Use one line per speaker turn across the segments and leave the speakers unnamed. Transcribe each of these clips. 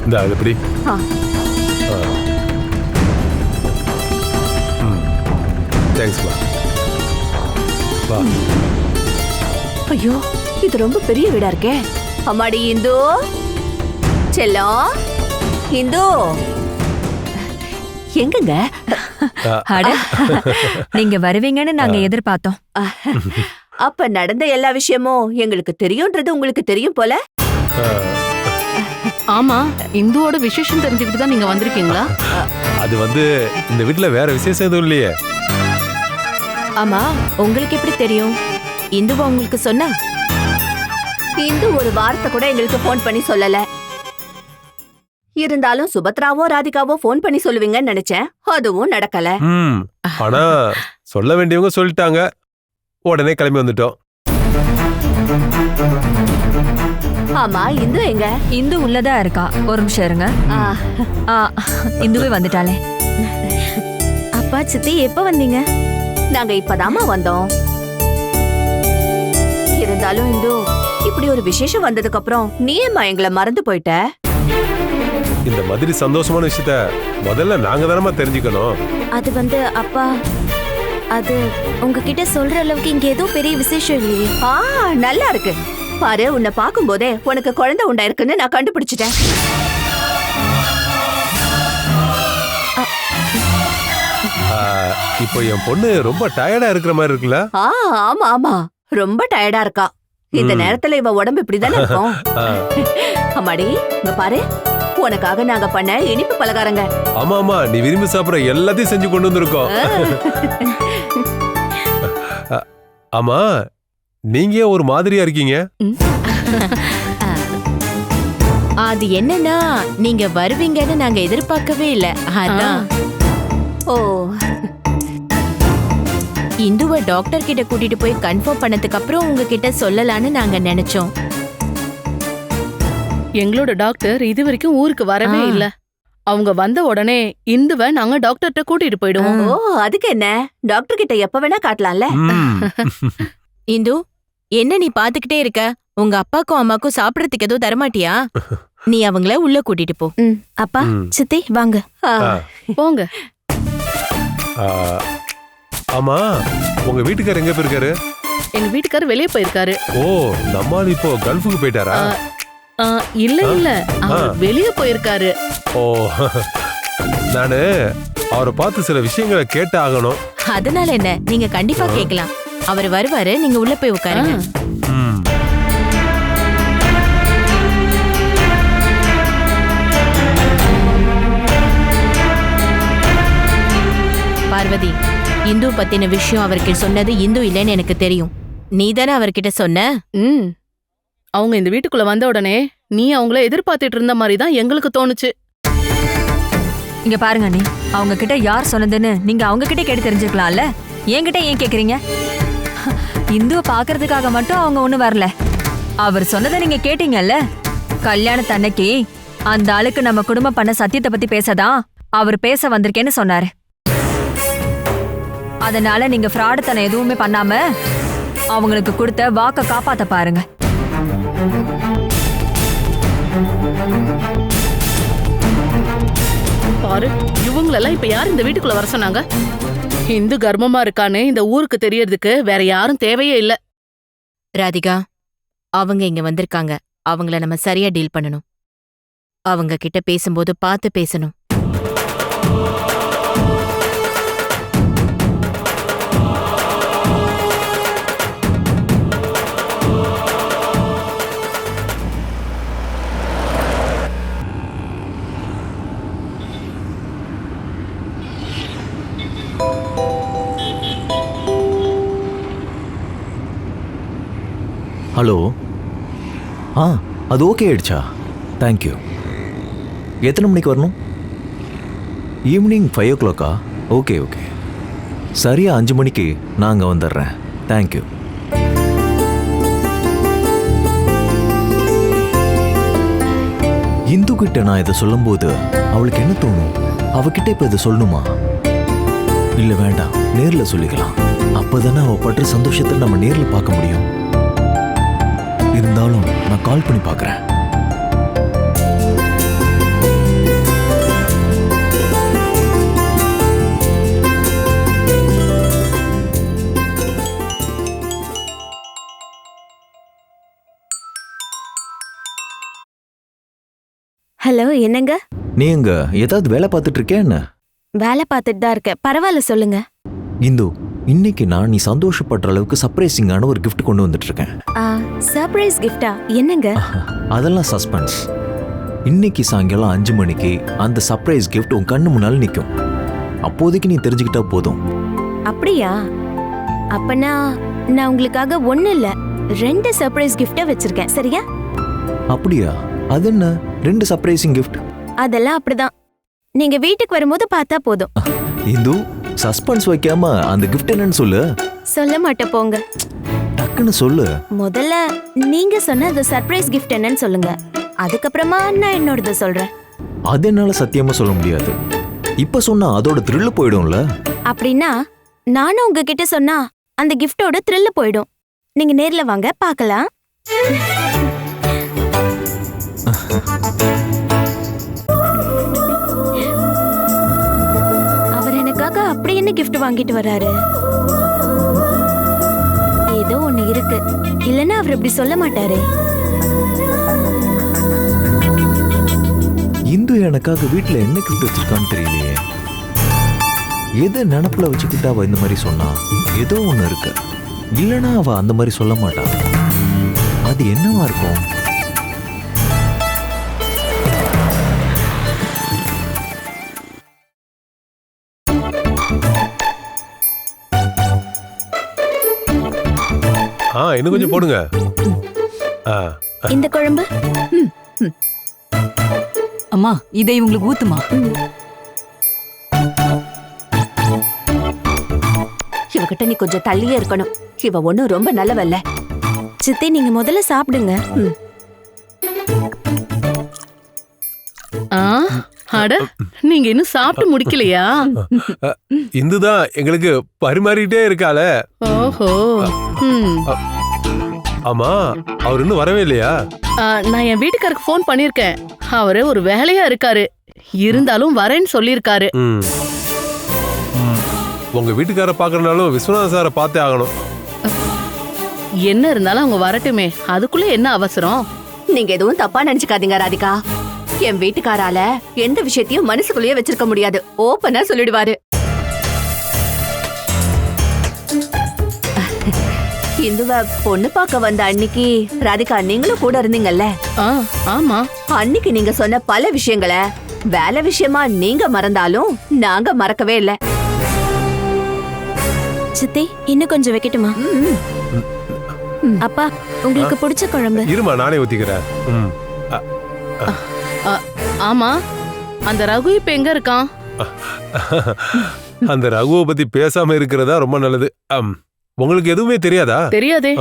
இந்த அது எப்படி தேங்க்ஸ்மா. வா.
ஐயோ இது ரொம்ப பெரிய வீடா இருக்கே. அம்மாடி இந்து செல்லம், இந்து எங்கங்க?
அட, நீங்க வருவீங்கன்னு நாங்க எதிர்பார்த்தோம்.
அப்ப நடந்த எல்லா விஷயமும் எங்களுக்கு தெரியும்ன்றது உங்களுக்கு தெரியும் போல.
ஆமா, இந்துவோட விசேஷம் தெரிஞ்சுக்கிட்டு தான் நீங்க வந்திருக்கீங்களா?
அது இந்த வீட்டுல வேற விசேஷம் எதுவும் இல்லையே.
ஆமா, உங்களுக்கு எப்படி தெரியும்? இந்துவா உங்களுக்கு சொன்னா?
இந்து ஒரு வார்த்தை கூட எங்களுக்கு போன் பண்ணி சொல்லல. இருந்தாலும் சுபத்ராவோ ராதிகாவோ போன் பண்ணி சொல்லுவீங்கன்னு நினைச்சேன். அதுவும் நடக்கல.
ஆனா சொல்ல வேண்டியவங்க சொல்லிட்டாங்க, உடனே கிளம்பி வந்துட்டோம்.
ஆமா, இந்து எங்க?
இந்து உள்ளதா இருக்கா. ஒரு நிமிஷம் இருங்க. இந்துவே வந்துட்டாளே.
அப்பா சித்தி எப்ப வந்தீங்க?
நாங்க இப்பதாமா வந்தோம். இருந்தாலும் இந்து, இப்படி ஒரு விசேஷம் வந்ததுக்கு அப்புறம் நீ ஏம்மா எங்களை மறந்து போயிட்ட?
இந்த மாதிரி சந்தோஷமான விஷயத்த முதல்ல நாங்க தானமா தெரிஞ்சுக்கணும்.
அது அப்பா, அது உங்ககிட்ட சொல்ற அளவுக்கு இங்க ஏதோ பெரிய விசேஷம் இல்லையே.
நல்லா இருக்கு பாரு. உன்னை பார்க்கும் போதே உனக்கு குழந்தை உண்டாயிருக்குன்னு நான் கண்டுபிடிச்சிட்டேன்.
இப்போ என் பொண்ணு ரொம்ப டயர்டா இருக்கிற மாதிரி இருக்குல்ல?
ஆமா ஆமா, ரொம்ப டயர்டா இருக்கா. இந்த நேரத்துல இவ உடம்பு இப்படிதானே இருக்கும். அம்மாடி இங்க பாரு, உனக்காக நாங்க பண்ண இனிப்பு பலகாரங்க.
ஆமா ஆமா, நீ விரும்பி சாப்பிடுற எல்லாத்தையும் செஞ்சு கொண்டு வந்திருக்கோம். ஆமா, நீங்க ஒரு மாதிரியா இருக்கீங்க.
அது என்னன்னா, நீங்க வருவீங்கன்னு நாங்க எதிர்பார்க்கவே இல்ல. அதான்.
ஓ,
இந்துவை டாக்டர் கிட்ட கூட்டிட்டு போய் கன்ஃபார்ம் பண்ணதுக்கு அப்புறம் உங்ககிட்ட சொல்லலான்னு நாங்க நினைச்சோம்.
எங்களோட டாக்டர் இது வரைக்கும் ஊருக்கு வரவே இல்ல. அவங்க வந்த உடனே இந்துவை நாங்க டாக்டர்கிட்ட கூட்டிட்டு போயிடுவோம்.
ஓ, அதுக்கு என்ன, டாக்டர் கிட்ட எப்ப வேணா காட்டலாம்ல.
இந்து, என்ன நீ பாத்துக்கிட்டே இருக்க? உங்க அப்பாக்கும் அம்மாக்கும் சாப்பிடறதுக்கு எதுவும் தரமாட்டியா? நீ அவங்கள உள்ள கூட்டிட்டு போ. அப்பா சித்தி வாங்க.
போங்க.
ஆமா, உங்க வீட்டுக்காரர் எங்க போயிருக்காரு?
எங்க வீட்டுக்காரர் வெளியே போயிருக்காரு.
ஓ, நம்மால் இப்போ கல்ஃபுக்கு போயிட்டாரா?
இல்ல இல்ல, அவர் வெளியே போயிருக்காரு.
ஓ, நானு அவரை பார்த்து சில விஷயங்களை கேட்டு ஆகணும்.
அதனால என்ன, நீங்க கண்டிப்பா கேட்கலாம். அவர் வருவாரு, நீங்க உள்ள போய் உட்காருங்க. பார்வதி, இந்து பத்தின விஷயம் அவருக்கு சொன்னது இந்து இல்லைன்னு எனக்கு தெரியும். நீ தானே அவர்கிட்ட சொன்ன?
அவங்க இந்த வீட்டுக்குள்ள வந்த உடனே நீ அவங்கள எதிர்பார்த்துட்டு இருந்த மாதிரி தான் எங்களுக்கு தோணுச்சு.
இங்க பாருங்க, நீ அவங்க கிட்ட யார் சொன்னதுன்னு நீங்க அவங்க கிட்ட கேட்டு தெரிஞ்சுக்கலாம்ல. என்கிட்ட ஏன் கேக்குறீங்க? இந்துவை பாக்குறதுக்காக மட்டும் அவங்க ஒண்ணு வரல. அவர் சொன்னதை நீங்க கேட்டீங்கல்ல. கல்யாணத்தன்னைக்கு அந்த ஆளுக்கு நம்ம குடும்பம் பண்ண சத்தியத்தை பத்தி பேசதான் அவர் பேச வந்திருக்கேன்னு சொன்னாரு. அதனால நீங்க ஃப்ராடுத்தனம் எதுவுமே பண்ணாம அவங்களுக்கு கொடுத்த வாக்க காப்பாத்த பாருங்க.
பாரு, இவங்களெல்லாம் இப்ப யார் இந்த வீட்டுக்குள்ள வர சொன்னாங்க? இந்து கர்ப்பமா இருக்கான்னு இந்த ஊருக்கு தெரியறதுக்கு வேற யாரும் தேவையே இல்ல.
ராதிகா, அவங்க இங்க வந்திருக்காங்க. அவங்கள நம்ம சரியா டீல் பண்ணணும். அவங்க கிட்ட பேசும்போது பார்த்து பேசணும்.
ஹலோ. அது ஓகே ஆயிடுச்சா? தேங்க்யூ. எத்தனை மணிக்கு வரணும்? Evening 5 o'clock. ஓகே ஓகே, சரியா 5 மணிக்கு நான் அங்கே வந்துடுறேன். தேங்க்யூ. இந்து கிட்ட நான் இதை சொல்லும்போது அவளுக்கு என்ன தோணும்? அவகிட்ட இப்போ இதை சொல்லணுமா? இல்லை வேண்டாம், நேரில் சொல்லிக்கலாம். அப்போதானே அவள் படுற சந்தோஷத்தை நம்ம நேரில் பார்க்க முடியும். இருந்தாலும் நான் கால் பண்ணி பார்க்குறேன்.
ஹலோ, என்னங்க?
நீ எங்க ஏதாவது வேலை பார்த்துட்டு இருக்கியா என்ன?
வேலை பார்த்துட்டு தான் இருக்கேன். பரவாயில்ல, சொல்லுங்க.
இந்து, இன்னைக்கு நான் நீ சந்தோஷப்படுற அளவுக்கு சர்ப்ரைசிங்கான ஒரு gift கொண்டு வந்துட்டு இருக்கேன்.
சர்ப்ரைஸ் கிஃப்டா? என்னங்க?
அதெல்லாம் சஸ்பென்ஸ். இன்னைக்கு சாயங்காலம் 5 மணிக்கு அந்த சர்ப்ரைஸ் gift உன் கண்ணு முன்னால நிற்கும். அப்போதைக்கு நீ தெரிஞ்சுக்கிட்டா போதும்.
அப்படியா? அப்பனா நான் உங்களுக்காக ஒண்ணு இல்ல 2 சர்ப்ரைஸ் கிஃப்ட வச்சிருக்கேன். சரியா?
அப்படியா? அது என்ன 2 சர்ப்ரைசிங் gift?
அதெல்லாம் அப்படிதான். நீங்க வீட்டுக்கு வரும்போது பார்த்தா போதும்.
இந்து, சஸ்பென்ஸ் வைக்காம அந்த gift என்னன்னு சொல்லு.
சொல்ல மாட்டேன் போங்க.
டக்குன்னு சொல்லு.
முதல்ல நீங்க சொன்ன அந்த சர்ப்ரைஸ் கிஃப்ட் என்னன்னு சொல்லுங்க. அதுக்கப்புறமா நான் என்னோடத சொல்றேன்.
அது என்னால சத்தியமா சொல்ல முடியாது. இப்ப சொன்னா அதோட த்ரில் போயிடும்ல.
அப்படின்னா நானும் உங்ககிட்ட சொன்னா அந்த கிஃப்டோட த்ரில் போயிடும். நீங்க நேர்ல வாங்க, பார்க்கலாம். அவர் எனக்காக அப்படி என்ன கிஃப்ட் வாங்கிட்டு வராரு? ஏதோ ஒண்ணு இருக்கு, இல்லன்னா அவர் இப்படி சொல்ல மாட்டாரு.
இந்து எனக்காக வீட்டுல என்ன gift வச்சிருக்கான்னு தெரியலையே. எது நினப்புல வச்சுக்கிட்டு அவ இந்த மாதிரி சொன்னா? ஏதோ ஒண்ணு இருக்கு. இல்லனா அவ அந்த மாதிரி சொல்ல மாட்டா. அது என்னவா இருக்கும்?
இன்னும் கொஞ்சம் போடுங்க.
இந்த குழம்பு
அம்மா, இதை இவங்களுக்கு ஊத்துமா.
இவகிட்ட நீ கொஞ்சம் தள்ளியே இருக்கணும். இவ ஒண்ணும் ரொம்ப நல்லவல்ல.
சித்தி, நீங்க முதல்ல சாப்பிடுங்க.
அட, நீங்க இன்னும் சாப்பிட்டு முடிக்கலையா?
இந்துதான் எங்களுக்கு பரிமாறிட்டே இருக்கால.
ஓஹோ.
ஆமா, அவர் இன்னும் வரவே இல்லையா?
நான் என் வீட்டுக்காருக்கு ஃபோன் பண்ணிருக்கேன். அவரு ஒரு வேலையா இருக்காரு. இருந்தாலும் வரேன்னு சொல்லிருக்காரு.
உங்க வீட்டுக்கார பாக்குறனாலும் விஸ்வநாத சாரை பார்த்தே ஆகணும்.
என்ன இருந்தாலும் அவங்க வரட்டுமே, அதுக்குள்ள என்ன அவசரம்?
நீங்க எதுவும் தப்பா நினைச்சுக்காதீங்க ராதிகா. என் வீட்டுக்காரால எந்த விஷயத்தையும் மனசுக்குள்ளேயே வச்சிருக்க முடியாது. ஓப்பனா சொல்லிடுவாரு. இந்துவ பொண்ணு பார்க்க வந்த அன்னைக்கு ராதிகா நீங்களும் கூட இருந்தீங்கல்ல?
ஆமா.
அன்னைக்கு நீங்க சொன்ன பல விஷயங்களை வேலை விஷயமா நீங்க மறந்தாலும் நாங்க மறக்கவே இல்ல.
சித்தி, இன்னும் கொஞ்சம் வைக்கட்டுமா? அப்பா, உங்களுக்கு பிடிச்ச குழம்பு.
இருமா, நானே ஊத்திக்கிறேன்.
ஆமா, அந்த ரகு இப்ப எங்க இருக்கான்?
அந்த ரகுவை பத்தி பேசாம இருக்கிறதா ரொம்ப நல்லது. உங்களுக்கு எதுவுமே தெரியாதா?
தெரியாதே.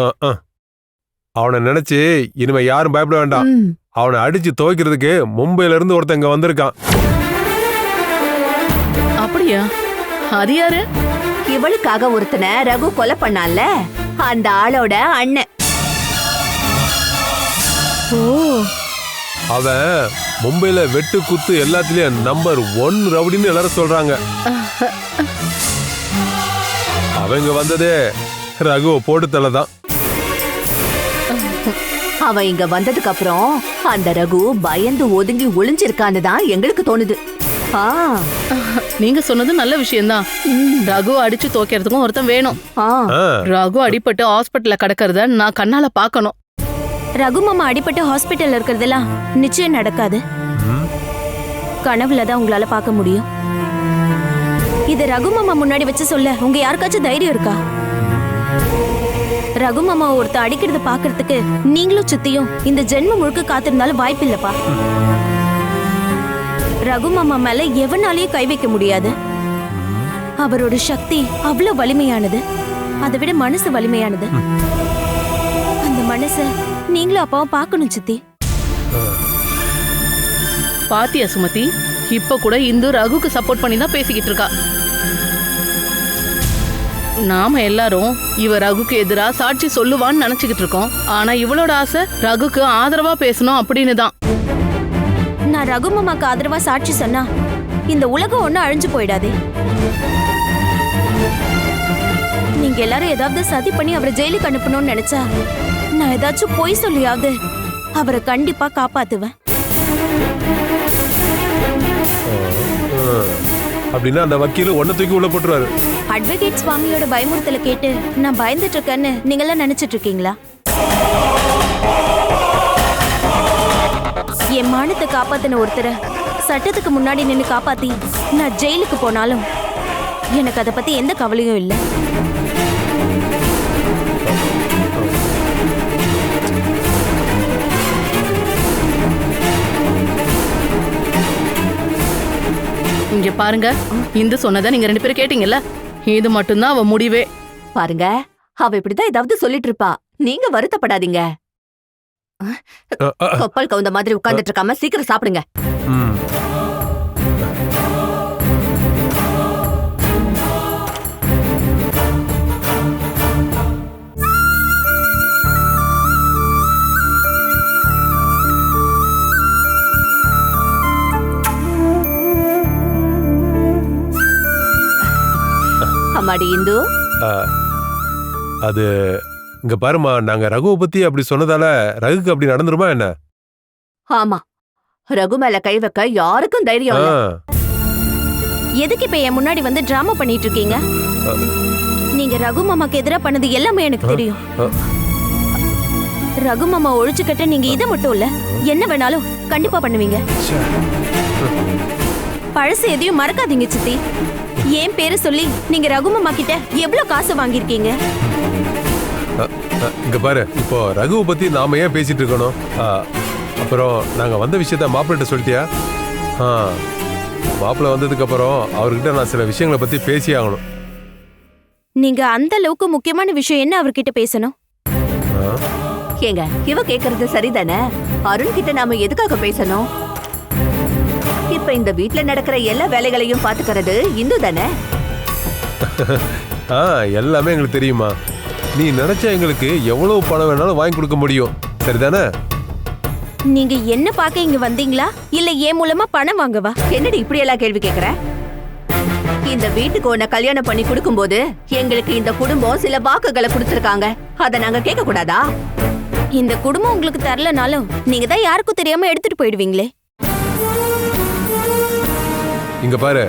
அவனை நினைச்சு இனிமே யாரும் பயப்பட வேண்டாம். அவனை அடிச்சு துவைக்கிறதுக்கு மும்பைல இருந்து ஒருத்தன் இங்க வந்திருக்கான்.
அப்படியா? அது யாரு?
இவளுக்காக ஒருத்தனை ரகு கொலை பண்ணான்ல, அந்த ஆளோட அண்ணன்.
ஓ,
அவன் மும்பைல வெட்டு குத்து எல்லாத்துலயும் நம்பர் 1 ரவுடின்னு எல்லாரும் சொல்றாங்க. அவங்க வந்ததே ரகுவ போட்டு தலதான்.
அவன் இங்க வந்ததுக்கு அப்புறம் அந்த ரகு பயந்து ஒதுங்கி ஒளிஞ்சிருக்கான்னு தான் எங்களுக்கு தோணுது.
நீங்க சொன்னது நல்ல விஷயம்தான். ரகு அடிச்சு தோக்கிறதுக்கும் ஒருத்தன் வேணும். ரகு அடிபட்டு ஹாஸ்பிட்டல்ல கிடக்கிறத நான் கண்ணால பாக்கணும்.
ரகு மாமா அடிபட்டு ஹாஸ்பிட்டல்ல இருக்கிறதெல்லாம் நிச்சயம் நடக்காது. கனவுலதான் உங்களால பார்க்க முடியும். இது ரகு மாமா முன்னாடி வச்சு சொல்ல உங்க யாருக்காச்சும் தைரியம் இருக்கா? ரகு மாமா ஒருத்த அடிக்கிறத பாக்குறதுக்கு நீங்களும் சித்தியும் இந்த ஜென்மம் முழுக்க காத்திருந்தாலும் வாய்ப்பு இல்லப்பா. ரகு மாமா மேல எவனாலேயும் கை வைக்க முடியாது. அவரோட சக்தி அவ்வளவு வலிமையானது. அதை விட மனசு வலிமையானது. அந்த மனச நீங்களும் அப்பாவும் பார்க்கணும் சித்தி.
பாத்தியா சுமதி, இப்ப கூட இந்து ரகுக்கு சப்போர்ட் பண்ணி தான் பேசிக்கிட்டு இருக்கா. நாம எல்லாரும் இவ ரகுக்கு எதிரா சாட்சி சொல்லுவான்னு நினைச்சுக்கிட்டு இருக்கோம். ஆனா இவளோட ஆசை ரகுக்கு ஆதரவா பேசணும் அப்படின்னு தான்.
நான் ரகு மாமாக்கு ஆதரவா சாட்சி சொன்னா இந்த உலகம் ஒண்ணு அழிஞ்சு போயிடாதே. நீங்க எல்லாரும் ஏதாவது சதி பண்ணி அவரை ஜெயிலுக்கு அனுப்பணும்னு நினைச்சா நான் ஏதாச்சும் பொய் சொல்லியாவது அவரை கண்டிப்பா காப்பாத்துவேன்.
அப்படின்னா அந்த வக்கீல் ஒன்ன தூக்கி உள்ள போட்டுருவாரு.
அட்வொகேட் சுவாமியோட பயமுறுத்தலை கேட்டு நான் பயந்துட்டு இருக்கேன்னு நீங்களாம் நினைச்சிட்டு இருக்கீங்களா? என் மானத்தை காப்பாத்தின ஒருத்தரை சட்டத்துக்கு முன்னாடி நின்னு காப்பாத்தி நான் ஜெயிலுக்கு போனாலும் எனக்கு அதை பத்தி எந்த கவலையும் இல்லை.
இங்க பாருங்க, இந்து சொன்னதை நீங்க 2 பேரும் கேட்டீங்கல்ல, இது மட்டும்தான் அவ முடிவே.
பாருங்க, அவ இப்படிதான் ஏதாவது சொல்லிட்டு இருப்பா. நீங்க வருத்தப்படாதீங்க. கப்பல் கவுந்த மாதிரி உட்கார்ந்துட்டு இருக்காம சீக்கிரம் சாப்பிடுங்க.
ம்.
அம்மாடி இந்து,
அது இங்க பாருமா, நாங்க ரகுவை பத்தி அப்படி சொன்னதால ரகுக்கு அப்படி நடந்துருமா என்ன?
ஆமா, ரகு மேல கை வைக்க யாருக்கும் தைரியம் இல்ல.
எதுக்கு இப்ப என் முன்னாடி வந்து டிராமா பண்ணிட்டு இருக்கீங்க? நீங்க ரகு மாமாக்கு எதிரா பண்ணது எல்லாமே எனக்கு தெரியும். ரகு மாமா ஒழிச்சுக்கிட்ட நீங்க இதை மட்டும் இல்ல, என்ன வேணாலும் கண்டிப்பா பண்ணுவீங்க. பழசு எதையும் மறக்காதீங்க சித்தி. ஏன் பேரு சொல்லி நீங்க ரகு மாமா கிட்ட எவ்வளவு காசு வாங்கிருக்கீங்க?
இங்க பாரு, இப்போ ரகுவை பத்தி நாம ஏன் பேசிட்டு இருக்கணும்? அப்புறம் நாங்க வந்த விஷயத்த மாப்பிள்ளைட்ட சொல்லிட்டியா? மாப்பிள்ளை வந்ததுக்கு அப்புறம் அவர்கிட்ட நான் சில விஷயங்களை பத்தி பேசி ஆகணும்.
நீங்க அந்த அளவுக்கு முக்கியமான விஷயம் என்ன அவர்கிட்ட பேசணும்?
ஏங்க, இவ கேக்குறது சரிதானே? அருண் கிட்ட நாம எதுக்காக பேசணும்? இப்ப இந்த வீட்ல நடக்கிற எல்லா வேலைகளையும் பாத்துக்கிறது இந்து தானே?
எல்லாமே எங்களுக்கு தெரியுமா. நீ நினைச்சா எங்களுக்கு எவ்வளவு பணம் வேணாலும் வாங்கி கொடுக்க முடியும், சரிதானே?
நீங்க என்ன பார்க்க இங்க வந்தீங்களா, இல்ல ஏன் மூலமா பணம் வாங்கவா?
என்னடி இப்படி எல்லாம் கேள்வி கேக்குற? இந்த வீட்டுக்கு உன்னை கல்யாணம் பண்ணி கொடுக்கும்போது எங்களுக்கு இந்த குடும்பம் சில வாக்குகளை கொடுத்திருக்காங்க. அத நாங்க கேட்க கூடாதா?
இந்த குடும்பம் உங்களுக்கு தரலனாலும் நீங்க தான் யாருக்கும் தெரியாம எடுத்துட்டு போயிடுவீங்களே.
இங்க பாரு,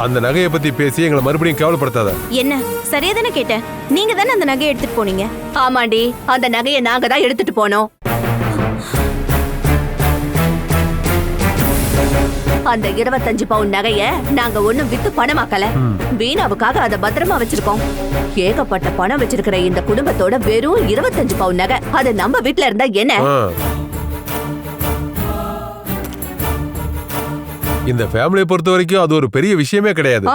அந்த நகையை பத்தி பேசி எங்களை மறுபடியும் கேவலப்படுத்தாத.
என்ன சரியா தானே கேட்டேன்? நீங்க தானே அந்த நகையை எடுத்துட்டு போனீங்க.
ஆமாண்டி, அந்த நகையை நாங்க தான் எடுத்துட்டு போனோம். அந்த 25 பவுன் நகைய நாங்க ஒண்ணும் வித்து பணமாக்கல. வீணாவுக்காக அதை பத்திரமா வச்சிருக்கோம். ஏகப்பட்ட பணம் வச்சிருக்கிற இந்த குடும்பத்தோட வெறும் 25 பவுன் நகை அது நம்ம வீட்டுல இருந்தா என்ன?
இந்த ஃபேமிலியை பொறுத்த வரைக்கும் அது ஒரு பெரிய விஷயமே கிடையாது.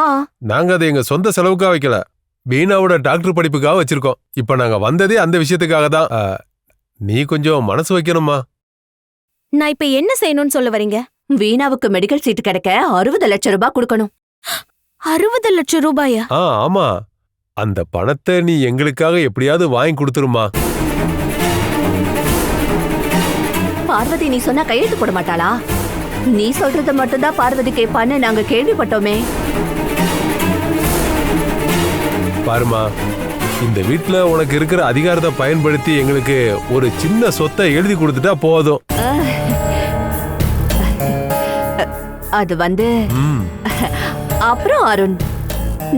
நாங்க அதை எங்க சொந்த செலவுக்காக வைக்கல, வீணாவோட டாக்டர் படிப்புக்காக வச்சிருக்கோம். இப்ப நாங்க வந்ததே அந்த விஷயத்துக்காக தான். நீ கொஞ்சம் மனசு வைக்கணுமா?
நான் இப்ப என்ன செய்யணும்னு சொல்ல வரீங்க?
வீணாவுக்கு மெடிக்கல் சீட் கிடைக்க 60 லட்சம் ரூபாய் கொடுக்கணும்.
60 லட்சம் ரூபாயா?
ஆமா, அந்த பணத்தை நீ எங்களுக்காக எப்படியாவது வாங்கி கொடுத்துருமா.
பார்வதி நீ சொன்னா கையெழுத்து போட மாட்டாளா? நீ சொல்றது மட்டும்தான் பார்வதி கேட்பான்னு நாங்க கேள்விப்பட்டோமே.
பாருமா, இந்த வீட்டுல உனக்கு இருக்கிற அதிகாரத்தை பயன்படுத்தி எங்களுக்கு ஒரு சின்ன சொத்தை எழுதி கொடுத்துட்டா போதும்.
அது வந்து அப்புறம் அருண்,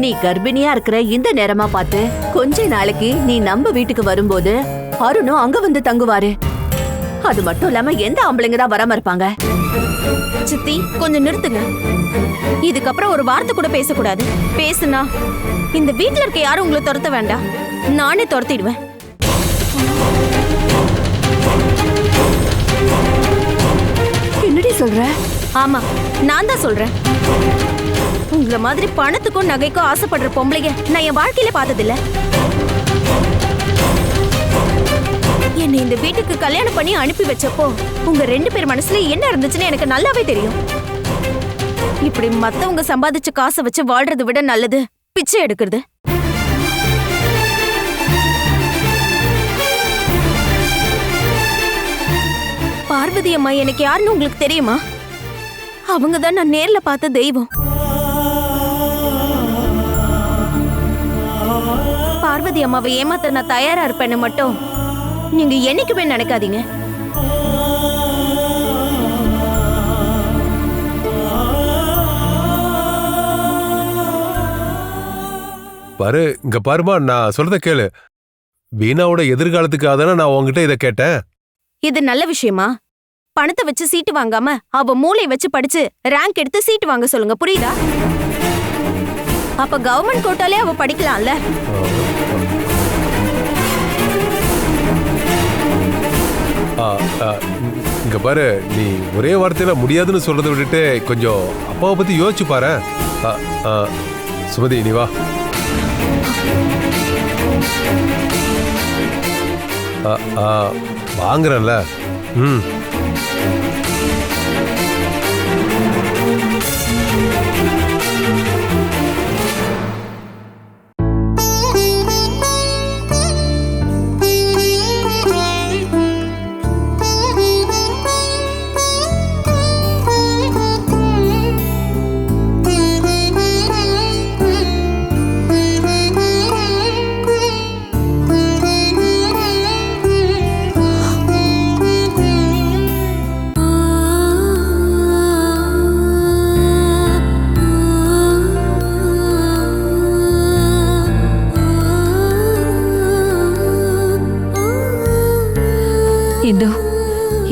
நீ கர்ப்பிணியா இருக்கிற இந்த நேரமா பார்த்து கொஞ்ச நாளைக்கு நீ நம்ம வீட்டுக்கு வரும்போது அருணும் அங்க வந்து தங்குவாரு. அது மட்டும் இல்லாம எந்த ஆம்பளைங்க தான் வராம இருப்பாங்க?
சித்தி கொஞ்சம் நிறுத்துங்க. இதுக்கப்புறம் ஒரு வார்த்தை கூட பேசக்கூடாது. பேசுனா இந்த வீட்டுல இருக்க யாரும் உங்களை துரத்த வேண்டாம், நானே துரத்திடுவேன்.
என்னடி சொல்ற?
ஆமா, நான் தான் சொல்றேன். உங்களை மாதிரி பணத்துக்கும் நகைக்கும் ஆசைப்படுற பொம்பளைங்க நான் என் வாழ்க்கையில பார்த்ததில்ல. என்னை இந்த வீட்டுக்கு கல்யாணம் பண்ணி அனுப்பி வச்சப்போ உங்க 2 பேர் மனசுல என்ன இருந்துச்சுன்னு எனக்கு நல்லாவே தெரியும். இப்படி மத்தவங்க சம்பாதிச்ச காசை வச்சு வாழ்றதை விட நல்லது பிச்சை எடுக்கிறது. பார்வதி அம்மா எனக்கு யாருன்னு உங்களுக்கு தெரியுமா? அவங்க தான் நான் நேர்ல பார்த்த தெய்வம். பார்வதி அம்மாவை ஏமாத்த நான் தயாரா இருப்பேன்னு மட்டும் நீங்க என்னைக்குமே நினைக்காதீங்க.
இங்க பாருமா, நான் சொல்றத கேளு. வீணாவோட எதிர்காலத்துக்காக தானே நான் உன்கிட்ட இதை கேட்டேன்.
இது நல்ல விஷயமா? பணத்தை வச்சு சீட்டு வாங்காம அவ மூளை வச்சு படிச்சு ரேங்க் எடுத்து சீட்டு வாங்க சொல்லுங்க, புரியுதா? அப்ப கவர்மெண்ட் கோட்டாலே அவ படிக்கலாம்ல.
இங்க பாரு, நீ ஒரே வார்த்தையில முடியாதுன்னு சொல்றதை விட்டுட்டு கொஞ்சம் அப்பாவை பத்தி யோசிச்சு பாரு. சுமதி, நீ வா. வாங்குறேன்ல. ம்.
இந்து,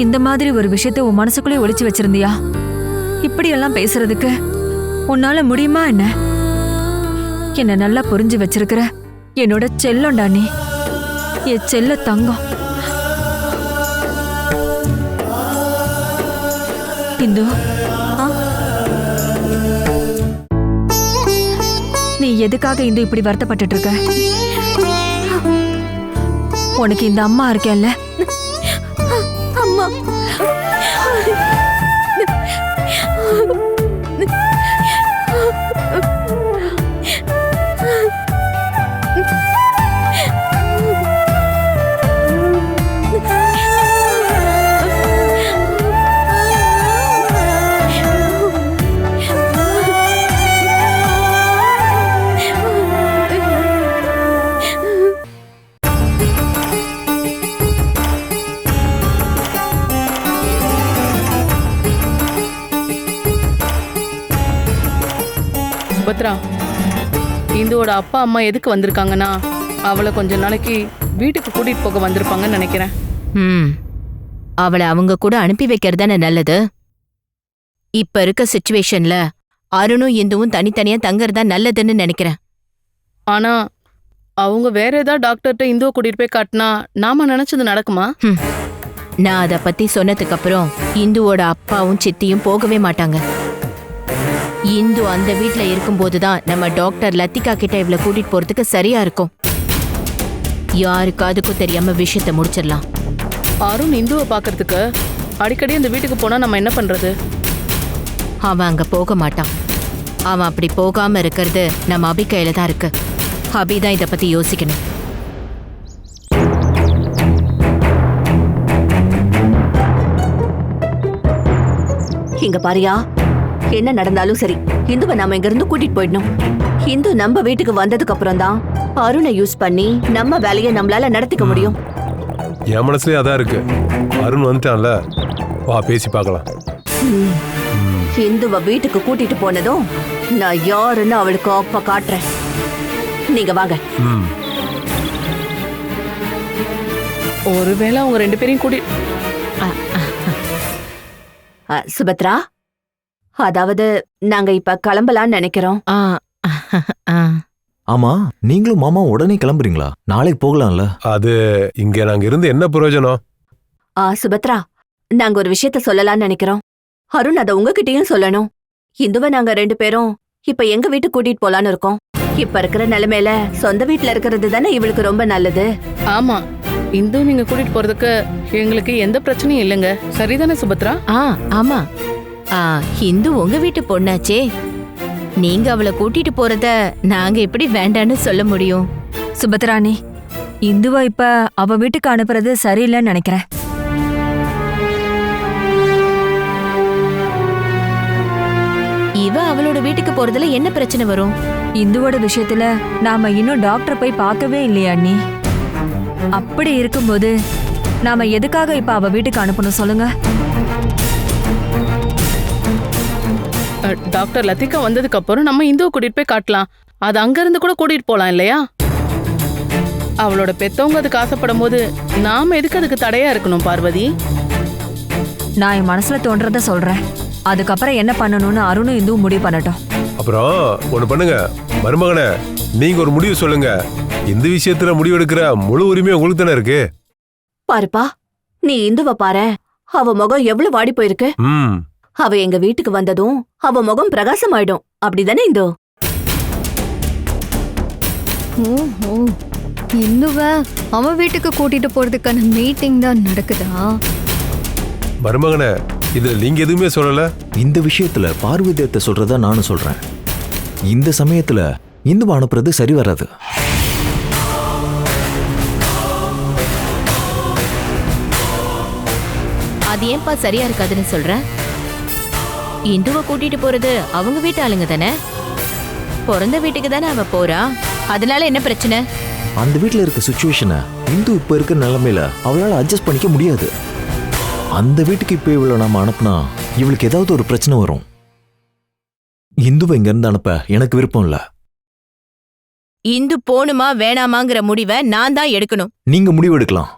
இந்த மாதிரி ஒரு விஷயத்தை உன் மனசுக்குள்ளே ஒளிச்சு வச்சிருந்தியா? இப்படி எல்லாம் பேசுறதுக்கு உன்னால முடியுமா என்ன? என்ன நல்லா புரிஞ்சு வச்சிருக்கிற என்னோட செல்லம்டா நீ, என் செல்ல தங்கம். இந்து, நீ எதுக்காக இந்து இப்படி வருத்தப்பட்டுட்டு இருக்க? உனக்கு இந்த அம்மா இருக்கேன்ல,
அம்மா.
சுபத்ரா, இந்துவோட அப்பா அம்மா எதுக்கு வந்திருக்காங்கன்னா அவளை கொஞ்ச நாளைக்கு வீட்டுக்கு கூட்டிட்டு போக வந்திருப்பாங்கன்னு நினைக்கிறேன்.
அவளை அவங்க கூட அனுப்பி வைக்கிறது தானே நல்லது. இப்ப இருக்க சிச்சுவேஷன்ல அருணும் இந்துவும் தனித்தனியா தங்கறதா நல்லதுன்னு நினைக்கிறேன்.
ஆனா அவங்க வேற ஏதாவது டாக்டர்கிட்ட இந்துவை கூட்டிட்டு போய் காட்டினா நாம நினைச்சது நடக்குமா?
நான் அத பத்தி சொன்னதுக்கு அப்புறம் இந்துவோட அப்பாவும் சித்தியும் போகவே மாட்டாங்க. இந்து அந்த வீட்ல இருக்கும்போதுதான் நம்ம டாக்டர் லத்திகா கிட்ட இவளை கூட்டிட்டு போறதுக்கு சரியா இருக்கும். யாருக்காதுக்கும் தெரியாம விஷயத்த முடிச்சிடலாம்.
அருண் இந்துவை பாக்குறதுக்கு அடிக்கடி அந்த வீட்டுக்கு போனா நம்ம என்ன பண்றது?
அவன் அங்க போக மாட்டான். அவன் அப்படி போகாம இருக்கிறது நம்ம அபி கையில தான் இருக்கு. அபிதான் இத பத்தி யோசிக்கணும். இங்க பாரியா, என்ன நடந்தாலும் சரி, இந்துவை நாம இங்க இருந்து கூட்டிட்டு போயிடணும். இந்து நம்ம வீட்டுக்கு வந்ததுக்கு அப்புறம் தான் அருணை யூஸ் பண்ணி நம்ம வேலையை நம்மளால நடத்திக்க முடியும்.
என் மனசுலயே அதான் இருக்கு. அருண் வந்துட்டான்ல, வா பேசி பார்க்கலாம்.
இந்துவை வீட்டுக்கு கூட்டிட்டு போனதும் நான் யாருன்னு அவளுக்கு அப்ப காட்டுறேன். நீங்க வாங்க.
ஒருவேளை அவங்க ரெண்டு பேரையும் கூட்டி
சுபத்ரா, அதாவது நாங்க இப்ப கிளம்பலாம்னு நினைக்கிறோம்.
ஆமா, நீங்களும் மாமா உடனே கிளம்புறீங்களா? நாளைக்கு போகலாம்ல.
அது இங்க நாங்க இருந்து என்ன பிரயோஜனம்?
சுபத்ரா, நாங்க ஒரு விஷயத்த சொல்லலாம்னு நினைக்கிறோம். அருண் அத உங்ககிட்டயும் சொல்லணும். இந்துவை நாங்க ரெண்டு பேரும் இப்ப எங்க வீட்டுக்கு கூட்டிட்டு போலான்னு இருக்கோம். இப்ப இருக்கிற நிலைமையில சொந்த வீட்டுல இருக்கிறது தானே இவளுக்கு ரொம்ப நல்லது.
ஆமா, இந்து நீங்க கூட்டிட்டு போறதுக்கு எங்களுக்கு எந்த பிரச்சனையும் இல்லைங்க. சரிதானே சுபத்ரா?
ஆமா. இந்து உங்க வீட்டு பொண்ணாச்சே, நீங்க அவளை கூட்டிட்டு போறத நாங்க எப்படி வேண்டான்னு சொல்ல முடியும்?
சுபத்ராணி, இந்துவை இப்ப அவ வீட்டுக்கு அனுப்புறது சரியில்லைன்னு நினைக்கிறேன்.
இவ அவளோட வீட்டுக்கு போறதுல என்ன பிரச்சனை வரும்?
இந்துவோட விஷயத்துல நாம இன்னும் டாக்டர் போய் பார்க்கவே இல்லையா அண்ணி? அப்படி இருக்கும்போது நாம எதுக்காக இப்ப அவ வீட்டுக்கு அனுப்பணும் சொல்லுங்க?
டாக்டர் லத்திகா வந்ததுக்கு அப்புறம் நம்ம இந்துவை கூட்டிட்டு போய் காட்டலாம். அது அங்க இருந்து கூட கூட்டிட்டு போலாம் இல்லையா? அவளோட பெத்தவங்க அதுக்கு ஆசைப்படும் போது நாம எதுக்கு அதுக்கு தடையா இருக்கணும் பார்வதி?
நான் என் மனசுல தோன்றத சொல்றேன். அதுக்கப்புறம் என்ன பண்ணணும்னு அருணும் இந்துவும் முடிவு பண்ணட்டும்.
அப்புறம் ஒண்ணு பண்ணுங்க மருமகனே, நீங்க ஒரு முடிவு சொல்லுங்க. இந்த விஷயத்துல முடிவெடுக்கிற முழு உரிமை உங்களுக்கு தானே இருக்கு.
பாருப்பா, நீ இந்துவ பாரு, அவ முகம் எவ்வளவு வாடி போயிருக்கு. அவ எங்க வீட்டுக்கு வந்ததும் அவ முகம் பிரகாசமாயிடும். அப்படிதானே இந்து?
இந்துவ அவன் வீட்டுக்கு கூட்டிட்டு போறதுக்கான மீட்டிங் தான் நடக்குதா?
மருமகனே, இதுல நீங்க எதுவுமே சொல்லல.
இந்த விஷயத்துல பார்வதியத்தை சொல்றதா நானும் சொல்றேன். இந்த சமயத்துல இந்துவை அனுப்புறது சரி வராது.
அது ஏன்பா சரியா இருக்காதுன்னு சொல்ற? இந்துவை கூட்டிட்டு போறது அவங்க வீட்டு ஆளுங்க தானே, பிறந்த வீட்டுக்கு தானே அவ போறா. அதனால என்ன பிரச்சனை?
அந்த வீட்டுல இருக்க சுச்சுவேஷனை இந்து இப்ப இருக்கிற நிலைமையில அவளால அட்ஜஸ்ட் பண்ணிக்க முடியாது. அந்த வீட்டுக்கு இப்ப இவ்வளவு நாம அனுப்புனா இவளுக்கு ஏதாவது ஒரு பிரச்சனை வரும். இந்துவை இங்க இருந்து அனுப்ப எனக்கு விருப்பம் இல்ல.
இந்து போணுமா வேணாமாங்கிற முடிவை நான் தான் எடுக்கணும்.
நீங்க முடிவு எடுக்கலாம்.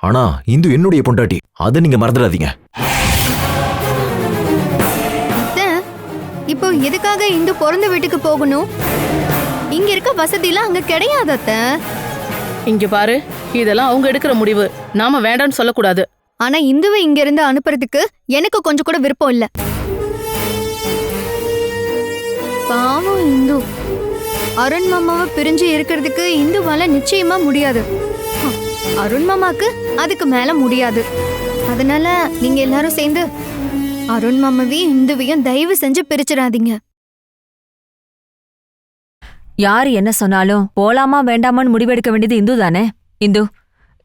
ஆனா இந்து என்னுடைய பொண்டாட்டி, அதை நீங்க மறந்துடாதீங்க.
இப்போ எதுக்காக இந்து பிறந்த வீட்டுக்கு போகணும்? இங்க இருக்க வசதிலாம் அங்க கிடையாது அத்தை.
இங்க பாரு, இதெல்லாம் அவங்க எடுக்கிற முடிவு, நாம வேண்டாம்னு சொல்லக்கூடாது.
ஆனா இந்துவை இங்க இருந்து அனுப்புறதுக்கு எனக்கு கொஞ்சம் கூட விருப்பம் இல்ல. பாவம் இந்து. அருண் மாமாவை பிரிஞ்சு இருக்கிறதுக்கு இந்துவால நிச்சயமா முடியாது. அருண் மாமாக்கு அதுக்கு மேல முடியாது. அதனால நீங்க எல்லாரும் சேர்ந்து அருண் மாமாவையும் இந்துவையும் தயவு செஞ்சு பிரிச்சிடாதீங்க.
யாரு என்ன சொன்னாலும் போலாமா வேண்டாமான்னு முடிவெடுக்க வேண்டியது இந்து தானே. இந்து,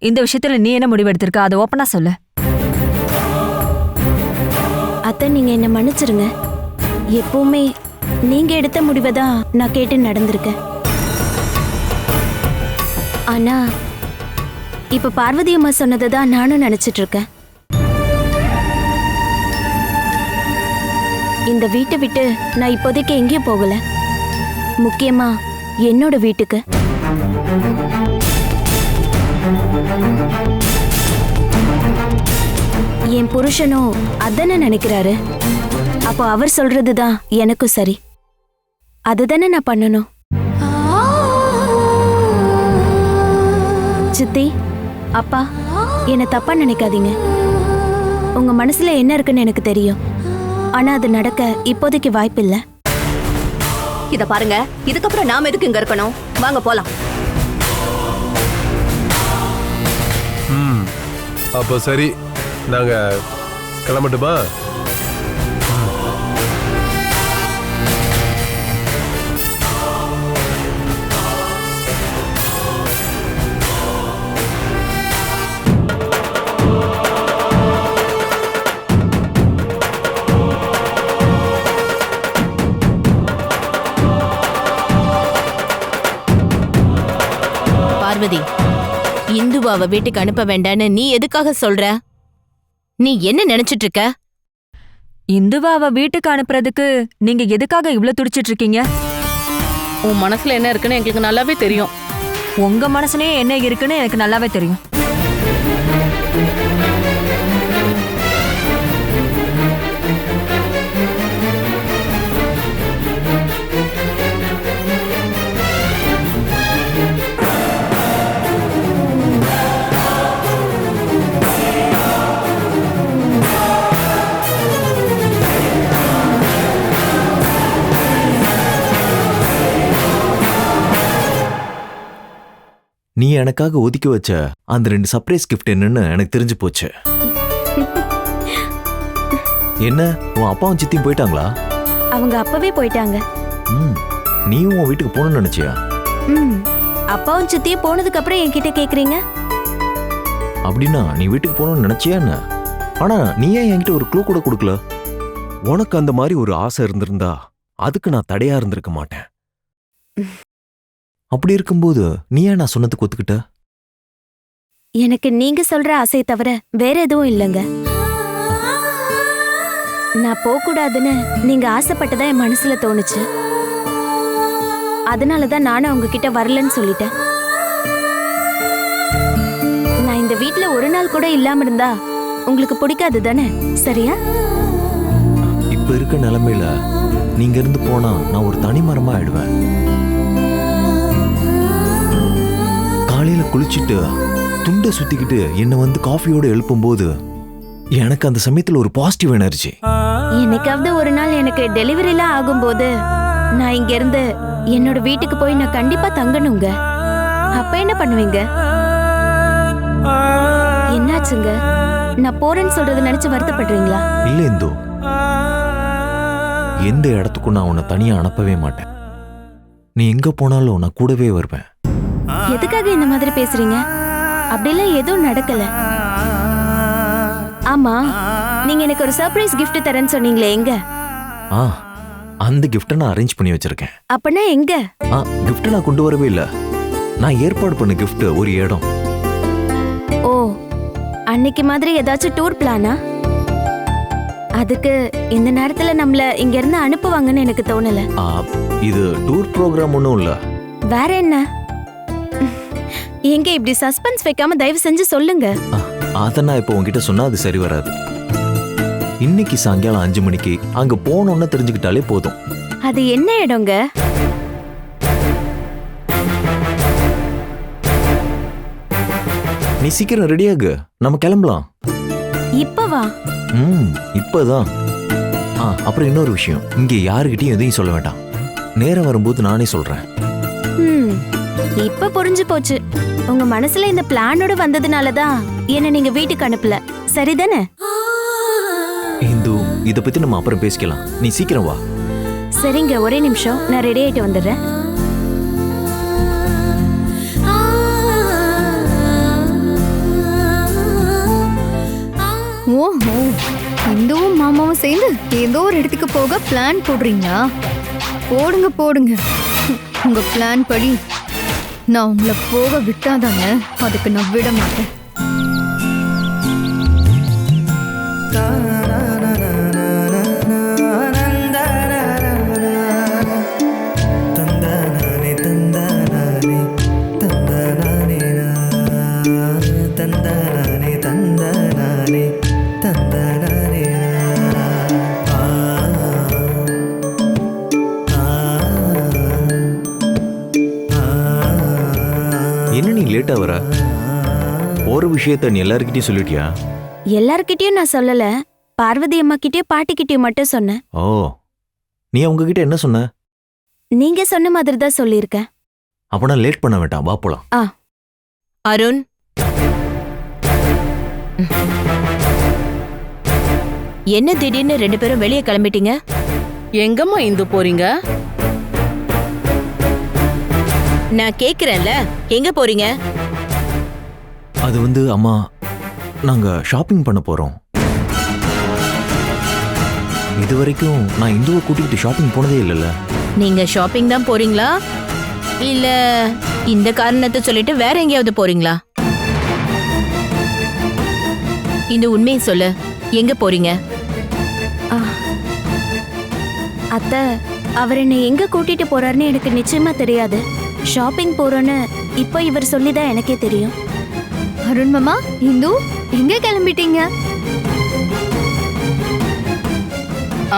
இந்த விஷயத்துல நீ என்ன முடிவெடுத்திருக்க, அதை ஓப்பனா சொல்லு.
அத்தை, நீங்க என்ன மன்னிச்சிருங்க. எப்பவுமே நீங்க எடுத்த முடிவை தான் நான் கேட்டு நடந்திருக்கேன். ஆனா இப்ப பார்வதி அம்மா சொன்னதை தான் நானும் நினைச்சிட்டு இருக்கேன். இந்த வீட்டை விட்டு நான் இப்போதைக்கு எங்கேயும் போகல, முக்கியமா என்னோட வீட்டுக்கு. என் புருஷனும் அதானே நினைக்கிறாரு. அப்போ அவர் சொல்றதுதான் எனக்கும் சரி. அதுதானே நான் பண்ணணும். சித்தி, அப்பா, என்ன தப்பா நினைக்காதீங்க. உங்க மனசுல என்ன இருக்குன்னு எனக்கு தெரியும். ஆனா அது நடக்க இப்போதைக்கு வாய்ப்பில்லை.
இத பாருங்க, இதுக்கப்புறம் நாம எதுக்கு இங்க இருக்கணும்? வாங்க போலாம்.
அப்போ சரி, நாங்க கிளம்பட்டுமா?
பார்வதி, இந்துவ அவ வீட்டுக்கு அனுப்ப வேண்டான்னு நீ எதுக்காக சொல்ற? நீ என்ன நினைச்சிட்டு இருக்க?
இந்துவா அவ வீட்டுக்கு அனுப்புறதுக்கு நீங்க எதுக்காக இவ்ளோ துடிச்சிட்டு இருக்கீங்க?
உன் மனசுல என்ன இருக்குன்னு எங்களுக்கு நல்லாவே தெரியும்.
உங்க மனசுலயே என்ன இருக்குன்னு எனக்கு நல்லாவே தெரியும்.
நீ எனக்காக ஒதுக்கி வச்ச அந்த 2 சர்ப்ரைஸ் கிஃப்ட் என்னன்னு எனக்கு தெரிஞ்சு போச்சு. என்ன, உன் அப்பாவும் சித்தியும் போயிட்டாங்களா?
அவங்க அப்பவே போயிட்டாங்க.
நீயும் உன் வீட்டுக்கு போகணும்னு நினைச்சியா?
அப்பாவும் சித்தியும் போனதுக்கு அப்புறம் என்கிட்ட கேக்குறீங்க?
அப்படின்னா நீ வீட்டுக்கு போகணும்னு நினைச்சியா என்ன? ஆனா நீ ஏன் என்கிட்ட ஒரு க்ளூ கூட கொடுக்கல? உனக்கு அந்த மாதிரி ஒரு ஆசை இருந்திருந்தா அதுக்கு நான் தடையா இருந்திருக்க மாட்டேன். அப்படி இருக்கும்போது நீ ஏன் நான் சொன்னதுக்கு ஒத்துக்கிட்ட?
எனக்கு நீங்க சொல்ற ஆசையை தவிர வேற எதுவும் இல்லைங்க. நான் போக கூடாதுன்னு நீங்க ஆசைப்பட்டதா என் மனசுல தோணுச்சு. அதனாலதான் நானும் அவங்க கிட்ட வரலன்னு சொல்லிட்டேன். நான் இந்த வீட்ல ஒரு நாள் கூட இல்லாம இருந்தா உங்களுக்கு பிடிக்காது தானே? சரியா?
இப்ப இருக்க நிலைமையில நீங்க இருந்து போனா நான் ஒரு தனி மரமா ஆயிடுவேன். காலையில குளிச்சுட்டு துண்டை சுத்திக்கிட்டு என்ன வந்து காஃபியோட எழுப்பும்போது எனக்கு அந்த சமயத்துல ஒரு பாசிட்டிவ் எனர்ஜி.
என்னைக்காவது ஒரு நாள் எனக்கு டெலிவரிலாம் ஆகும்போது நான் இங்க இருந்து என்னோட வீட்டுக்கு போய் நான் கண்டிப்பா தங்கணுங்க. அப்ப என்ன பண்ணுவீங்க? என்னாச்சுங்க? நான் போறேன்னு சொல்றது நினைச்சு வருத்தப்படுறீங்களா?
இல்ல இந்து, எந்த இடத்துக்கும் நான் உன்னை தனியா அனுப்பவே மாட்டேன். நீ எங்க போனாலும் நான் கூடவே வருவேன்.
எதுக்காக இந்த மாதிரி பேசுறீங்க? அப்படிலாம் எதுவும் நடக்கல. ஆமா, நீங்க எனக்கு ஒரு சர்ப்ரைஸ் gift தரேன்னு சொன்னீங்களே, எங்க?
அந்த கிஃப்ட்டை நான் அரேஞ்ச் பண்ணி வச்சிருக்கேன்.
அப்பனா எங்க?
கிஃப்ட் நான் கொண்டு வரவே இல்ல. நான் ஏற்பாடு பண்ண கிஃப்ட் ஒரு இடம்.
ஓ, அன்னைக்கு மாதிரி ஏதாச்சும் டூர் பிளானா? அதுக்கு இந்த நேரத்துல நம்மள இங்க இருந்து அனுப்புவாங்கன்னு எனக்கு தோணல.
இது டூர் ப்ரோக்ராம் ஒன்றும் இல்ல.
வேற என்ன? எங்க இப்படி சஸ்பென்ஸ் வைக்காம தயவு செஞ்சு சொல்லுங்க.
அதை நான் இப்போ உங்ககிட்ட சொன்னா அது சரி வராது. இன்னைக்கு சாயங்காலம் 5 மணிக்கு அங்க போனோன்னு தெரிஞ்சுக்கிட்டாலே போதும்.
அது என்ன இடங்க?
நீ சீக்கிரம் ரெடியாகு, நம்ம கிளம்பலாம்.
இப்பவா?
இப்பதான். அப்புறம் இன்னொரு விஷயம், இங்க யாருக்கிட்டையும் எதையும் சொல்ல வேண்டாம். நேரம் வரும்போது நானே சொல்றேன்.
இப்ப புரிஞ்சு போச்சு. உங்க மனசுல இந்த பிளானோட வந்ததுனாலதான் என்ன நீங்க வீட்டுக்கு அனுப்பல, சரிதானே?
இந்து, இத பத்தி நம்ம அப்புறம் பேசிக்கலாம். நீ சீக்கிரம் வா.
சரிங்க, ஒரே நிமிஷம், நான் ரெடி ஆயிட்டு வந்துடுறேன்.
ஓஹோ, இந்துவும் மாமாவும் சேர்ந்து ஏதோ ஒரு இடத்துக்கு போக பிளான் போடுறீங்களா? போடுங்க போடுங்க. உங்க பிளான் படி நான் உங்களை போக விட்டாதானே, அதுக்கு நான் விட மாட்டேன்.
என்ன நீ லேட்டா வர? ஒரு விஷயத்த நீ எல்லார்கிட்டயும் சொல்லிட்டியா?
எல்லார்கிட்டயும் நான் சொல்லல, பார்வதி அம்மா கிட்டயும் பாட்டி கிட்டயும் மட்டும் சொன்னேன்.
ஓ, நீ அவங்க கிட்ட என்ன சொன்ன?
நீங்க சொன்ன மாதிரி தான் சொல்லியிருக்கேன்.
அப்ப நான் லேட் பண்ண வேண்டாம், வா போலாம்.
அருண், என்ன திடீர்னு 2 பேரும் வெளியே கிளம்பிட்டீங்க?
எங்கம்மா இந்து போறீங்க?
நான் கேக்குறேன்ல, எங்க போறீங்க?
அது வந்து அம்மா, நாங்க ஷாப்பிங் பண்ண போறோம். இது வரைக்கும் நான் இந்துவை கூட்டிகிட்டு ஷாப்பிங் போனதே இல்லைல்ல.
நீங்க ஷாப்பிங் தான் போறீங்களா, இல்ல இந்த காரணத்தை சொல்லிட்டு வேற எங்கேயாவது போறீங்களா? இந்த உண்மையை சொல்லு, எங்க போறீங்க? அத்தை, அவர் என்னை எங்க கூட்டிட்டு போறாருன்னு எனக்கு நிச்சயமா தெரியாது. ஷாப்பிங் போறோன்னு இப்போ இவர் சொல்லிதான் எனக்கே தெரியும்.
அருண் மாமா, இந்து எங்க கிளம்பிட்டீங்க?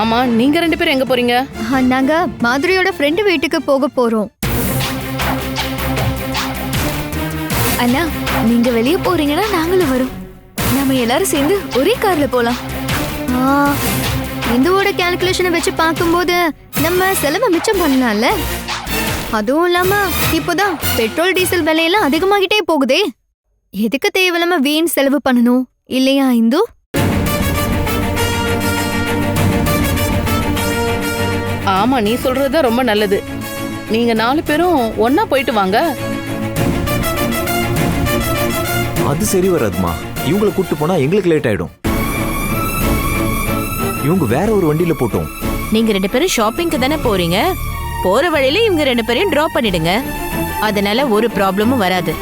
ஆமா, நீங்க 2 பேரும் எங்க போறீங்க?
நாங்க மாதுரியோட ஃப்ரெண்டு வீட்டுக்கு போக போறோம். அண்ணா, நீங்க வெளியே போறீங்கன்னா நாங்களும் வரோம். நாம எல்லாரும் சேர்ந்து ஒரே கார்ல போலாம். இந்துவோட கால்குலேஷனை வச்சு பார்க்கும்போது நம்ம செலவை மிச்சம் பண்ணலாம்ல. அதுவும் இல்லாம இப்போதான் பெட்ரோல் டீசல் விலையெல்லாம் அதிகமாகிட்டே போகுதே. எதுக்கு தேவையில்லாம வீண் செலவு பண்ணணும், இல்லையா இந்து?
ஆமா, நீ சொல்றது ரொம்ப நல்லது. நீங்க 4 பேரும் ஒன்னா போயிட்டு வாங்க.
அது சரி வராதுமா. இவங்களை கூட்டு போனா எங்களுக்கு லேட் ஆயிடும். இவங்க வேற ஒரு வண்டியில போட்டோம்.
நீங்க 2 பேரும் ஷாப்பிங்க்கு தானே போறீங்க, போற வழியில இவங்க 2 பேரையும் டிராப் பண்ணிடுங்க. அதனால ஒரு ப்ராப்ளமும் வராது.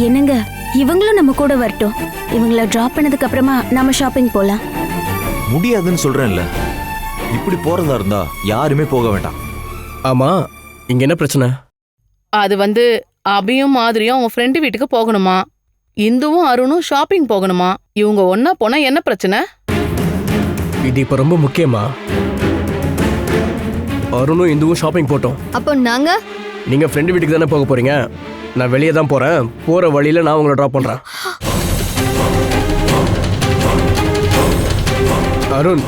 என்னங்க, இவங்களும் நம்ம கூட வரட்டும். இவங்கள டிராப் பண்ணதுக்கு அப்புறமா நாம ஷாப்பிங் போலாம்.
முடியாதுன்னு சொல்றேன்ல. இப்படி போறதா இருந்தா யாருமே போக வேண்டாம்.
ஆமா, இங்க என்ன பிரச்சனை?
அது அபியும் மாதிரியும் அவன் ஃப்ரெண்டு வீட்டுக்கு போகணுமா, இந்துவும் அருணும் ஷாப்பிங் போகணுமா. இவங்க ஒன்னா போனா என்ன பிரச்சனை?
இது இப்ப ரொம்ப முக்கியமா? அருணும் இந்துவும் ஷாப்பிங் போட்டோம்.
அப்போ நாங்க
நீங்க ஃப்ரெண்டு வீட்டுக்கு தானே போக போறீங்க. நான் வெளியே தான் போறேன். போற வழியில நான் உங்களை டிராப் பண்றேன். அருண்,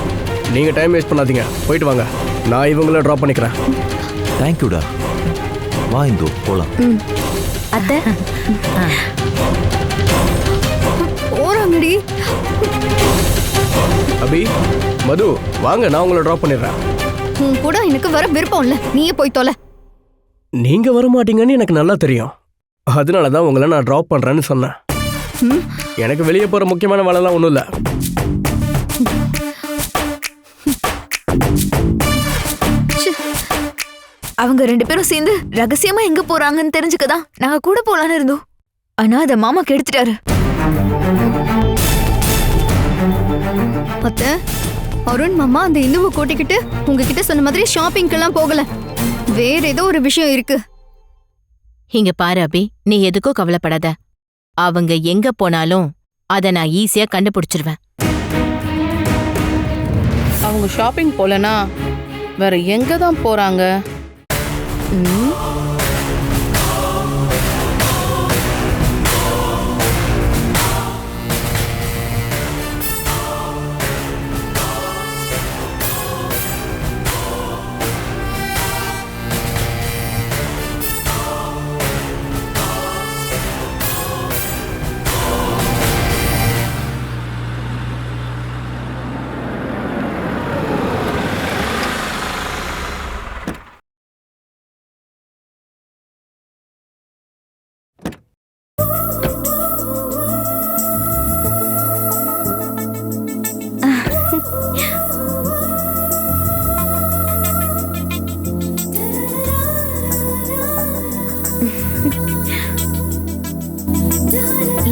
நீங்க டைம் வேஸ்ட் பண்ணாதீங்க, போயிட்டு வாங்க. நான் இவங்கள டிராப் பண்ணிக்கிறேன்.
தேங்க்யூடா. வா இந்து போலாம்.
அத்தை
போறாங்கடி.
அபி, மது, வாங்க, நான் உங்களை டிராப் பண்ணிடுறேன்.
உன் கூட எனக்கு வர விருப்பம் இல்ல, நீயே போய் தொலை.
நீங்க வர மாட்டீங்கன்னு எனக்கு நல்லா தெரியும். அதனால தான் உங்களை நான் டிராப் பண்றேன்னு சொன்னேன். எனக்கு வெளியே போற முக்கியமான வேலைலாம் ஒன்றும் இல்லை.
அவங்க 2 பேரும் சேர்ந்து ரகசியமா எங்க போறாங்கன்னு தெரிஞ்சுக்கதான் நாங்க கூட போலான்னு இருந்தோம். ஆனா அத மாமா கெடுத்துட்டாரு.
அத்தை, அருண் மாமா அந்த இந்துவை கூட்டிக்கிட்டு உங்ககிட்ட சொன்ன மாதிரி ஷாப்பிங்க்கெல்லாம் போகல. வேற ஏதோ ஒரு விஷயம் இருக்கு.
இங்க பாரு அபி, நீ எதுக்கும் கவலைப்படாத. அவங்க எங்க போனாலும் அத நான் ஈஸியா கண்டுபிடிச்சிருவேன்.
அவங்க ஷாப்பிங் போலனா வேற எங்க தான் போறாங்க?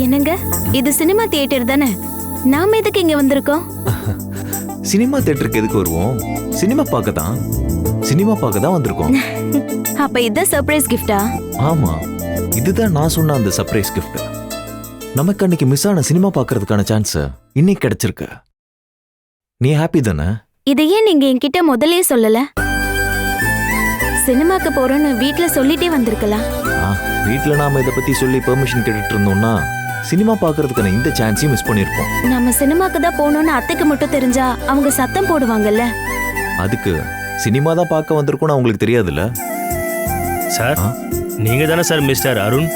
என்னங்க, இது சினிமா தியேட்டர் தானே? நாம எதுக்கு இங்க வந்திருக்கோம்?
சினிமா தியேட்டருக்கு எதுக்கு வருவோம்? சினிமா பார்க்க தான். சினிமா பார்க்க தான் வந்திருக்கோம்.
அப்ப இதான் சர்ப்ரைஸ் கிஃப்டா?
ஆமா, இதுதான் நான் சொன்ன அந்த சர்ப்ரைஸ் கிஃப்ட். நமக்கு அன்னைக்கு மிஸ் ஆன சினிமா பார்க்கறதுக்கான சான்ஸ் இன்னைக்கு கிடைச்சிருக்கு. நீ ஹாப்பி தானே?
இதை ஏன் நீங்க என்கிட்ட முதல்லயே சொல்லல? சினிமாக்கு போறோன்னு வீட்ல சொல்லிட்டே வந்திருக்கலாம்.
வீட்ல நாம இதை பத்தி சொல்லி பெர்மிஷன் கேட்டுட்டு இருந்தோம்னா சினிமா பார்க்கறதுக்கான இந்த சான்ஸையும் மிஸ் பண்ணிருப்போம்.
நம்ம சினிமாக்கு தான் போகணும்னு அத்தைக்கு மட்டும் தெரிஞ்சா அவங்க சத்தம் போடுவாங்கல்ல.
அதுக்கு சினிமா தான் பார்க்க வந்திருக்கோம்னு அவங்களுக்கு தெரியாதுல்ல.
சார், நீங்க தானே சார் மிஸ்டர் அருண்?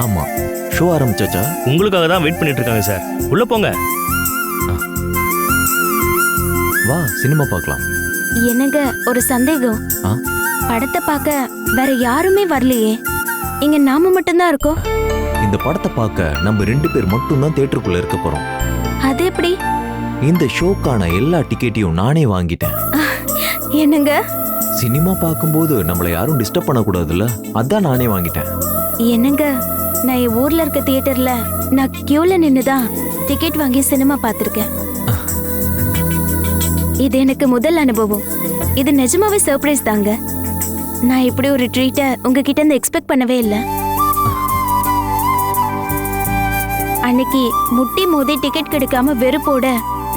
ஆமா, ஷோ ஆரம்பிச்சாச்சா?
உங்களுக்காக தான் வெயிட் பண்ணிட்டு இருக்காங்க சார். உள்ள போங்க.
வா, சினிமா பார்க்கலாம்.
என்னங்க, ஒரு சந்தேகம். படத்தை பார்க்க வேற யாருமே வரலையே, இங்க நாம மட்டும்தான் இருக்கோம்.
இந்த படத்தை பார்க்க நம்ம 2 பேர் மட்டும் தான் தியேட்டருக்குள்ள இருக்க போறோம்.
அது எப்படி?
இந்த ஷோக்கான எல்லா டிக்கெட்டையும் நானே வாங்கிட்டேன்.
என்னங்க,
சினிமா பார்க்கும்போது நம்மள யாரும் டிஸ்டர்ப் பண்ணக்கூடாதுல்ல, அதான் நானே வாங்கிட்டேன்.
என்னங்க, நான் என் ஊர்ல இருக்க தியேட்டர்ல நான் கியூல நின்னுதான் டிக்கெட் வாங்கி சினிமா பார்த்திருக்கேன். இது எனக்கு முதல் அனுபவம். இது நிஜமாவே சர்ப்ரைஸ் தாங்க. நான் இப்படி ஒரு ட்ரீட்டை உங்ககிட்ட இருந்து எக்ஸ்பெக்ட் பண்ணவே இல்லை. அன்னைக்கு முட்டி மோதி டிக்கெட் கிடைக்காம வெறுப்போட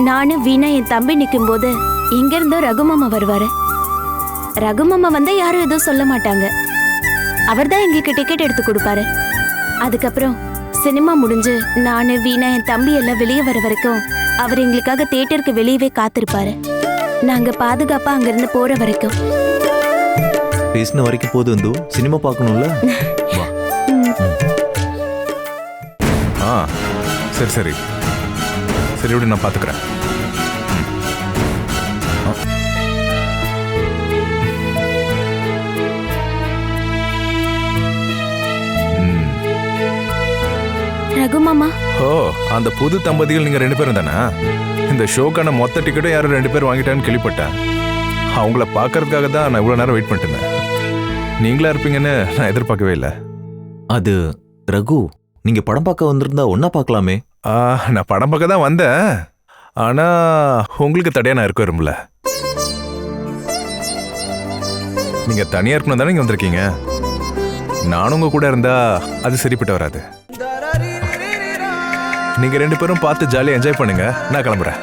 நானும் வீணா என் தம்பி நிற்கும் போது இங்க இருந்தோ ரகுமாமா வருவாரு. ரகுமாமா வந்தா யாரும் எதுவும் சொல்ல மாட்டாங்க. அவர்தான் எங்களுக்கு டிக்கெட் எடுத்து கொடுப்பாரு. அதுக்கப்புறம் சினிமா முடிஞ்சு நானு வீணா என் தம்பி எல்லாம் வெளியே வர வரைக்கும் அவர் எங்களுக்காக தியேட்டருக்கு வெளியவே காத்திருப்பாரு. நாங்க பாதுகாப்பா அங்கிருந்து போற வரைக்கும்.
பேசின வரைக்கும் போது வந்து சினிமா பார்க்கணும்ல. வா.
சரி சரி சரி, விட நான் பார்த்துக்கிறேன்.
ரகுமாமா,
ஓ, அந்த புது தம்பதிகள் நீங்க 2 பேரும் தானே? இந்த ஷோக்கான மொத்த டிக்கெட்டும் யாரும் 2 பேர் வாங்கிட்டான்னு கேள்விப்பட்டேன். அவங்கள பார்க்கறதுக்காக தான் நான் இவ்வளோ நேரம் வெயிட் பண்ணிட்டு இருந்தேன். நீங்களா இருப்பீங்கன்னு நான் எதிர்பார்க்கவே இல்லை.
அது ரகு, நீங்க படம் பார்க்க வந்திருந்தா ஒன்னா பார்க்கலாமே.
நான் படம் பார்க்க தான் வந்தேன். ஆனா உங்களுக்கு தடையா நான் இருக்க விரும்பல. நீங்க தனியா இருக்கணும் தானே இங்க வந்திருக்கீங்க. நானும் உங்க கூட இருந்தா அது சரிப்பட்டு வராது. நீங்க 2 பேரும் பார்த்து ஜாலியா என்ஜாய் பண்ணுங்க. நான் கிளம்புறேன்.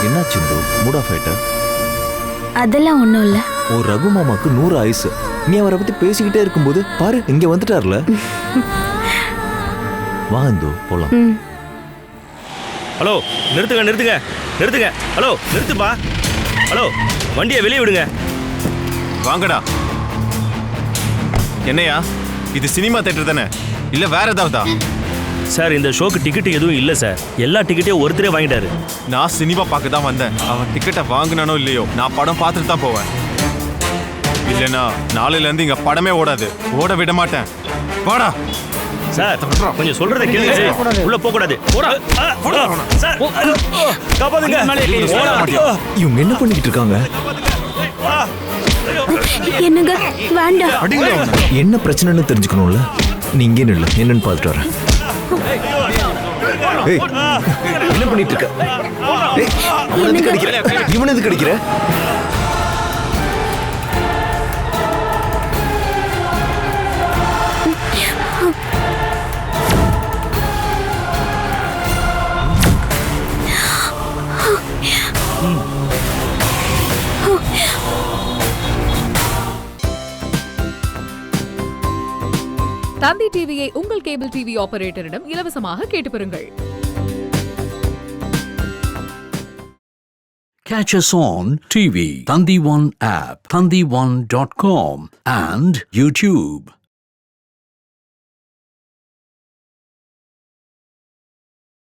என்னாச்சு மூட் ஆஃப் ஆயிட்ட?
அதெல்லாம் ஒண்ணும் இல்ல.
ஓ ரகு மாமாக்கு 100 ஆயுசு. நீ அவரை பத்தி பேசிக்கிட்டே இருக்கும்போது பாரு இங்க வந்துட்டார்ல. வா இந்து போலாம்.
ஹலோ நிறுத்துங்க. ஹலோ நிறுத்துப்பா. ஹலோ வண்டியை வெளியே விடுங்க.
வாங்கடா. என்னையா இது சினிமா தியேட்டர் தானே இல்ல வேற ஏதாவதா?
சார் இந்த ஷோக்கு டிக்கெட் எதுவும் இல்லை சார். எல்லா டிக்கெட்டையும் ஒருத்தரே வாங்கிட்டாரு.
நான் சினிமா பார்க்க தான் வந்தேன். அவன் டிக்கெட்டை வாங்கினானோ இல்லையோ நான் படம் பார்த்துட்டு தான் போவேன். இல்லைன்னா நாளையில இருந்து இங்க படமே ஓடாது. ஓட விட மாட்டேன். வாடா
சார் கொஞ்சம் சொல்றதை கேளுங்க. உள்ள போக கூடாது. சார் காப்பாத்துங்க.
இவங்க என்ன பண்ணிக்கிட்டு இருக்காங்க?
என்னங்க வேண்டாம்.
என்ன பிரச்சனைன்னு தெரிஞ்சுக்கணும்ல. நீ இங்கே நில்லு, என்னன்னு பார்த்துட்டு வரேன். ஏய், என்ன பண்ணிட்டு இருக்க? ஏய், அவனை எதுக்கு அடிக்கிற? இவனை எதுக்கு அடிக்கிற?
தந்தி டிவியை உங்கள் கேபிள் டிவி ஆபரேட்டரிடம் இலவசமாக கேட்டு பெறுங்கள்.
Catch us on TV, Thandivan app, thandivan.com and YouTube.